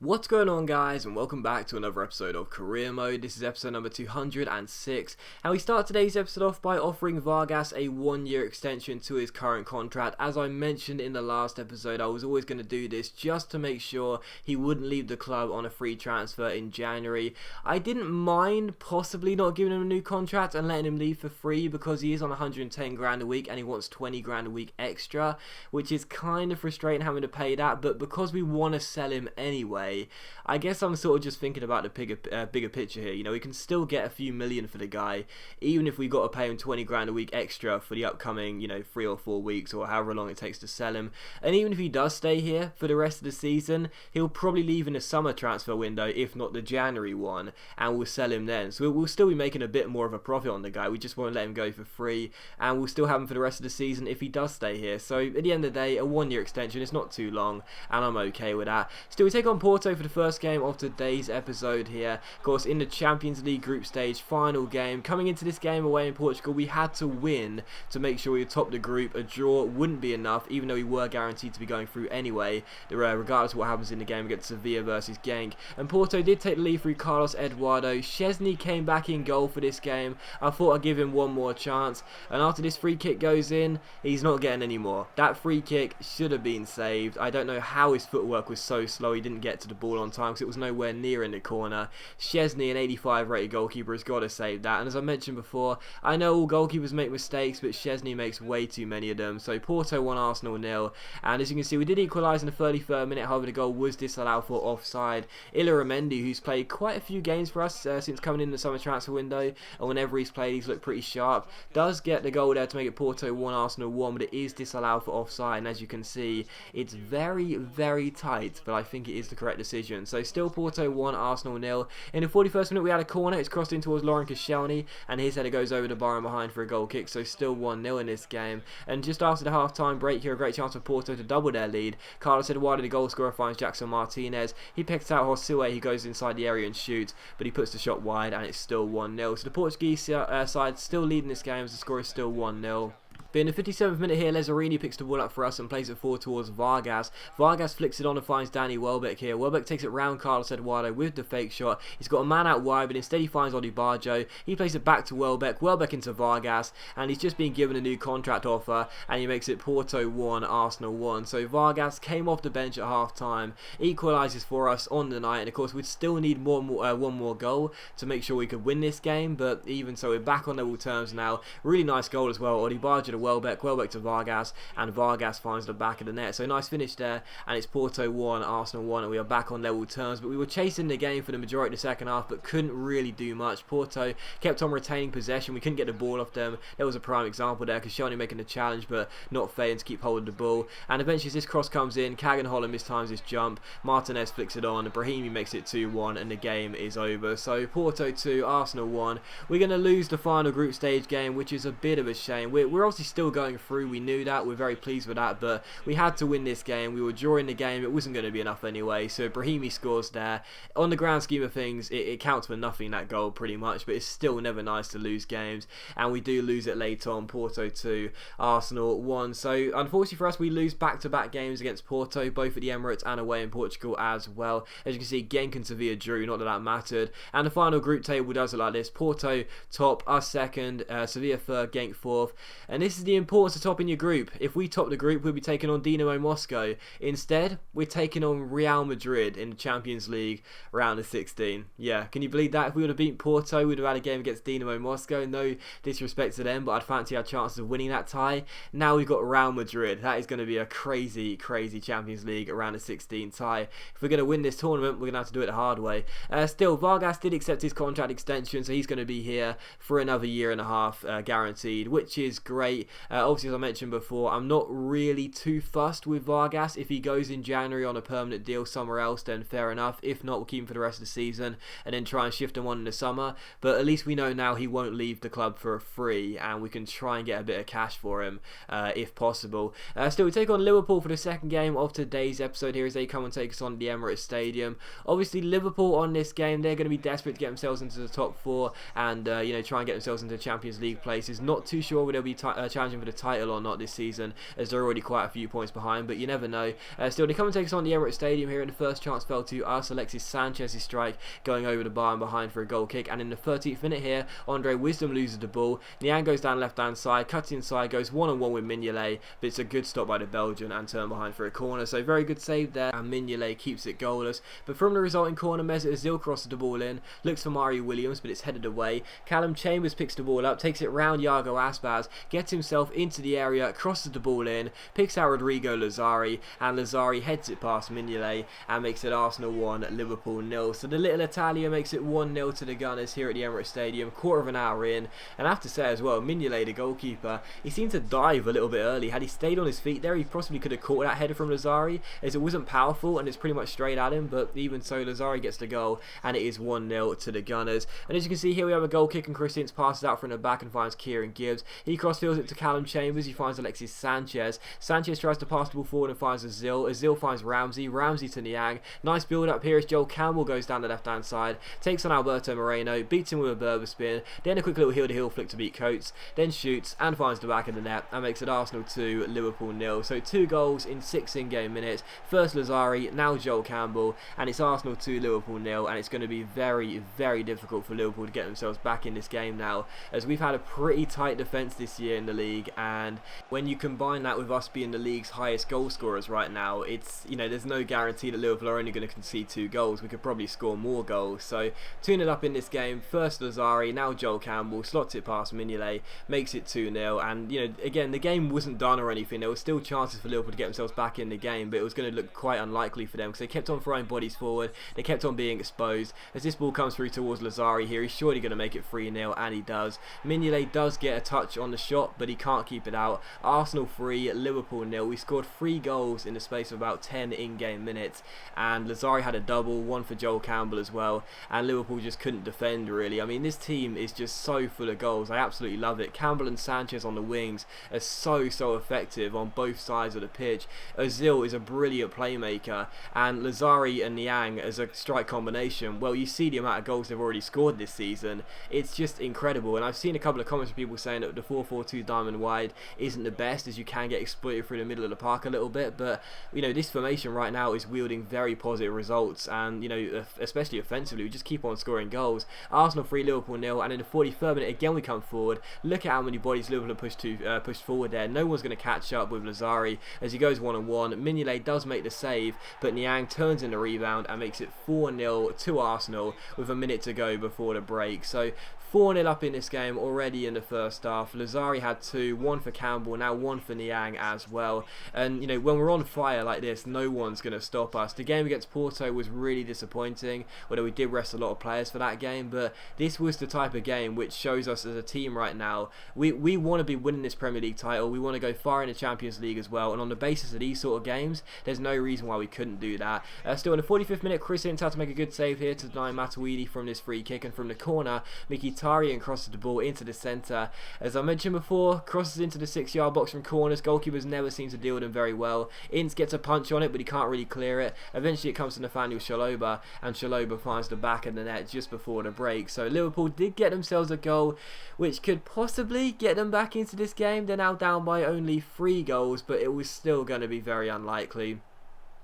What's going on, guys, and welcome back to another episode of Career Mode. This is episode number 206, and we start today's episode off by offering Vargas a 1-year extension to his current contract. As I mentioned in the last episode, I was always going to do this just to make sure he wouldn't leave the club on a free transfer in January. I didn't mind possibly not giving him a new contract and letting him leave for free because he is on 110 grand a week and he wants 20 grand a week extra, which is kind of frustrating having to pay that, but because we want to sell him anyway, I guess I'm sort of just thinking about the bigger picture here. You know, we can still get a few million for the guy, even if we got to pay him 20 grand a week extra for the upcoming, 3 or 4 weeks or however long it takes to sell him. And even if he does stay here for the rest of the season, he'll probably leave in the summer transfer window, if not the January one, and we'll sell him then. So we'll still be making a bit more of a profit on the guy. We just won't let him go for free, and we'll still have him for the rest of the season if he does stay here. So at the end of the day, a 1-year extension, it's not too long, and I'm okay with that. Still, we take on Porto for the first game of today's episode here. Of course, in the Champions League group stage final game. Coming into this game away in Portugal, we had to win to make sure we top the group. A draw wouldn't be enough, even though we were guaranteed to be going through anyway, regardless of what happens in the game against Sevilla versus Genk. And Porto did take the lead through Carlos Eduardo. Szczesny came back in goal for this game. I thought I'd give him one more chance, and after this free kick goes in, he's not getting any more. That free kick should have been saved. I don't know how his footwork was so slow he didn't get to the ball on time, because it was nowhere near in the corner. Szczesny, an 85 rated goalkeeper, has got to save that, and as I mentioned before, I know all goalkeepers make mistakes, but Szczesny makes way too many of them. So Porto 1, Arsenal 0, and as you can see, we did equalise in the 33rd minute. However, the goal was disallowed for offside. Illaramendi, who's played quite a few games for us since coming in the summer transfer window, and whenever he's played, he's looked pretty sharp, does get the goal there to make it Porto 1, Arsenal 1, but it is disallowed for offside, and as you can see, it's very, very tight, but I think it is the correct decision. So still Porto 1, Arsenal 0. In the 41st minute, we had a corner. It's crossed in towards Lauren Koscielny, and his header goes over the bar and behind for a goal kick. So still 1-0 in this game. And just after the half-time break here, a great chance for Porto to double their lead. Carlos Eduardo, the goal scorer, finds Jackson Martinez. He picks out Josue. He goes inside the area and shoots, but he puts the shot wide, and it's still 1-0. So the Portuguese side still leading this game as the score is still 1-0. But in the 57th minute here, Lazzarini picks the ball up for us and plays it forward towards Vargas. Vargas flicks it on and finds Danny Welbeck here. Welbeck takes it round Carlos Eduardo with the fake shot. He's got a man out wide, but instead he finds Odibarjo. He plays it back to Welbeck. Welbeck into Vargas, and he's just been given a new contract offer, and he makes it Porto 1, Arsenal 1. So Vargas came off the bench at half-time, equalises for us on the night, and of course we'd still need one more goal to make sure we could win this game, but even so, we're back on level terms now. Really nice goal as well. Odibarjo to Welbeck to Vargas, and Vargas finds the back of the net. So nice finish there, and it's Porto 1, Arsenal 1, and we are back on level terms. But we were chasing the game for the majority of the second half, but couldn't really do much. Porto kept on retaining possession. We couldn't get the ball off them. There was a prime example there, Koscielny making the challenge, but not failing to keep holding the ball. And eventually, as this cross comes in, Kagan-Holland mistimes his jump. Martinez flicks it on. Brahimi makes it 2-1, and the game is over. So Porto 2, Arsenal 1. We're going to lose the final group stage game, which is a bit of a shame. We're obviously still going through. We knew that. We're very pleased with that, but we had to win this game. We were drawing the game. It wasn't going to be enough anyway, so Brahimi scores there. On the grand scheme of things, it counts for nothing, that goal, pretty much, but it's still never nice to lose games, and we do lose it late on. Porto 2, Arsenal 1. So unfortunately for us, we lose back-to-back games against Porto, both at the Emirates and away in Portugal as well. As you can see, Genk and Sevilla drew, not that that mattered, and the final group table does it like this: Porto top, us second, Sevilla third, Genk fourth, and this is the importance of topping your group. If we top the group, we'll be taking on Dinamo Moscow. Instead, we're taking on Real Madrid in the Champions League round of 16. Yeah, can you believe that? If we would have beaten Porto, we'd have had a game against Dinamo Moscow. No disrespect to them, but I'd fancy our chances of winning that tie. Now we've got Real Madrid. That is going to be a crazy, crazy Champions League round of 16 tie. If we're going to win this tournament, we're going to have to do it the hard way. Still, Vargas did accept his contract extension, so he's going to be here for another year and a half guaranteed, which is great. Obviously, as I mentioned before, I'm not really too fussed with Vargas. If he goes in January on a permanent deal somewhere else, then fair enough. If not, we'll keep him for the rest of the season and then try and shift him on in the summer. But at least we know now he won't leave the club for free, and we can try and get a bit of cash for him if possible. Still, we take on Liverpool for the second game of today's episode here as they come and take us on the Emirates Stadium. Obviously, Liverpool on this game, they're going to be desperate to get themselves into the top four and try and get themselves into Champions League places. Not too sure whether they'll be challenging for the title or not this season, as they're already quite a few points behind, but you never know. Still, they come and take us on the Emirates Stadium here, and the first chance fell to us. Alexis Sanchez's strike going over the bar and behind for a goal kick, and in the 13th minute here, Andre Wisdom loses the ball. Niang goes down left hand side, cuts inside, goes one-on-one with Mignolet, but it's a good stop by the Belgian and turn behind for a corner. So very good save there, and Mignolet keeps it goalless. But from the resulting corner, Mesut Ozil crosses the ball in, looks for Mario Williams, but it's headed away. Callum Chambers picks the ball up, takes it round Iago Aspas, gets himself into the area, crosses the ball in, picks out Rodrigo Lazari, and Lazari heads it past Mignolet and makes it Arsenal 1, Liverpool 0. So the little Italia makes it 1-0 to the Gunners here at the Emirates Stadium, quarter of an hour in. And I have to say as well, Mignolet, the goalkeeper, he seemed to dive a little bit early. Had he stayed on his feet there, he possibly could have caught that header from Lazari, as it wasn't powerful and it's pretty much straight at him, but even so, Lazari gets the goal and it is 1-0 to the Gunners. And as you can see here, we have a goal kick, and Chris Ince passes out from the back and finds Kieran Gibbs. He crossfields it to Callum Chambers, he finds Alexis Sanchez. Sanchez tries to pass the ball forward and finds Ozil. Ozil finds Ramsey to Niang. Nice build up here as Joel Campbell goes down the left hand side, takes on Alberto Moreno, beats him with a Berber spin, then a quick little heel to heel flick to beat Coates, then shoots and finds the back of the net and makes it Arsenal 2, Liverpool 0. So 2 goals in 6 in-game minutes. First Lazari, now Joel Campbell, and it's Arsenal 2, Liverpool 0, and it's going to be very, very difficult for Liverpool to get themselves back in this game now, as we've had a pretty tight defence this year in the league, and when you combine that with us being the league's highest goal scorers right now, it's, you know, there's no guarantee that Liverpool are only going to concede 2 goals. We could probably score more goals. So 2-0 up in this game. First Lazari, now Joel Campbell slots it past Mignolet, makes it 2-0, and you know, again, the game wasn't done or anything. There were still chances for Liverpool to get themselves back in the game, but it was going to look quite unlikely for them because they kept on throwing bodies forward, they kept on being exposed. As this ball comes through towards Lazari here, he's surely going to make it 3-0, and he does. Mignolet does get a touch on the shot, but he can't keep it out. Arsenal 3, Liverpool 0. We scored 3 goals in the space of about 10 in-game minutes, and Lazari had a double, one for Joel Campbell as well, and Liverpool just couldn't defend really. I mean, this team is just so full of goals. I absolutely love it. Campbell and Sanchez on the wings are so effective on both sides of the pitch. Ozil is a brilliant playmaker, and Lazari and Niang as a strike combination, well, you see the amount of goals they've already scored this season. It's just incredible, and I've seen a couple of comments from people saying that the 4-4-2 diamond wide isn't the best, as you can get exploited through the middle of the park a little bit, but you know, this formation right now is wielding very positive results, and you know, especially offensively, we just keep on scoring goals. Arsenal 3, Liverpool 0, and in the 43rd minute again we come forward. Look at how many bodies Liverpool have pushed forward there. No one's going to catch up with Lazari as he goes one-on-one. Mignolet does make the save, but Niang turns in the rebound and makes it 4-0 to Arsenal with a minute to go before the break. So 4-0 up in this game already in the first half. Lazari had 2, 1 for Campbell, now 1 for Niang as well. And you know, when we're on fire like this, no one's going to stop us. The game against Porto was really disappointing, although we did rest a lot of players for that game, but this was the type of game which shows us as a team right now, we want to be winning this Premier League title, we want to go far in the Champions League as well, and on the basis of these sort of games, there's no reason why we couldn't do that. Still in the 45th minute, Chris Ince had to make a good save here to deny Matuidi from this free kick, and from the corner, Mkhitaryan crosses the ball into the centre. As I mentioned before, crosses into the 6-yard box from corners. Goalkeepers never seem to deal with them very well. Ince gets a punch on it, but he can't really clear it. Eventually it comes to Nathaniel Chalobah, and Chalobah finds the back of the net just before the break. So Liverpool did get themselves a goal which could possibly get them back into this game. They're now down by only 3 goals, but it was still going to be very unlikely.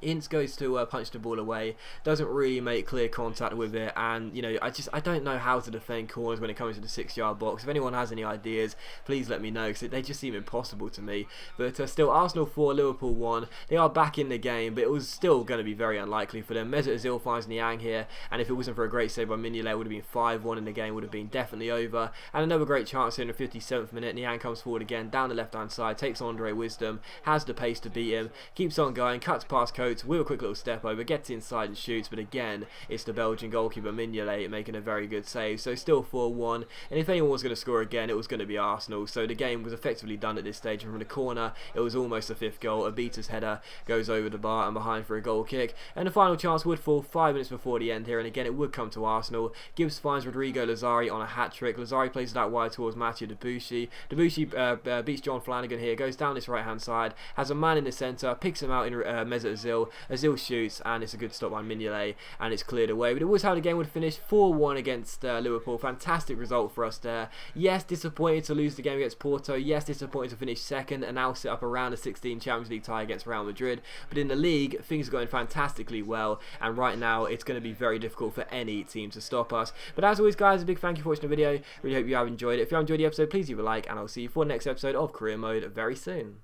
Ince goes to punch the ball away, doesn't really make clear contact with it, and you know, I don't know how to defend corners when it comes to the 6-yard box. If anyone has any ideas, please let me know, because they just seem impossible to me. But still, Arsenal 4, Liverpool 1. They are back in the game, but it was still going to be very unlikely for them. Mesut Ozil finds Niang here, and if it wasn't for a great save by Mignolet, it would have been 5-1 and the game would have been definitely over. And another great chance here in the 57th minute. Niang comes forward again down the left hand side, takes Andre Wisdom, has the pace to beat him, keeps on going, cuts past Coates with a quick little step over, gets inside and shoots, but again it's the Belgian goalkeeper Mignolet making a very good save. So still 4-1, and if anyone was going to score again, it was going to be Arsenal. So the game was effectively done at this stage, and from the corner it was almost a 5th goal. Abita's header goes over the bar and behind for a goal kick, and the final chance would fall 5 minutes before the end here, and again it would come to Arsenal. Gibbs finds Rodrigo Lazari on a hat-trick. Lazari plays it out wide towards Mathieu Debuchy. Debuchy beats John Flanagan here, goes down this right hand side, has a man in the centre, picks him out in Mesut Ozil, Ozil. Ozil shoots, and it's a good stop by Mignolet, and it's cleared away. But it was how the game would finish, 4-1 against Liverpool. Fantastic result for us there. Yes, disappointed to lose the game against Porto. Yes, disappointed to finish second and now sit up around a 16 Champions League tie against Real Madrid. But in the league, things are going fantastically well, and right now it's going to be very difficult for any team to stop us. But as always, guys, a big thank you for watching the video. Really hope you have enjoyed it. If you have enjoyed the episode, please leave a like, and I'll see you for the next episode of Career Mode very soon.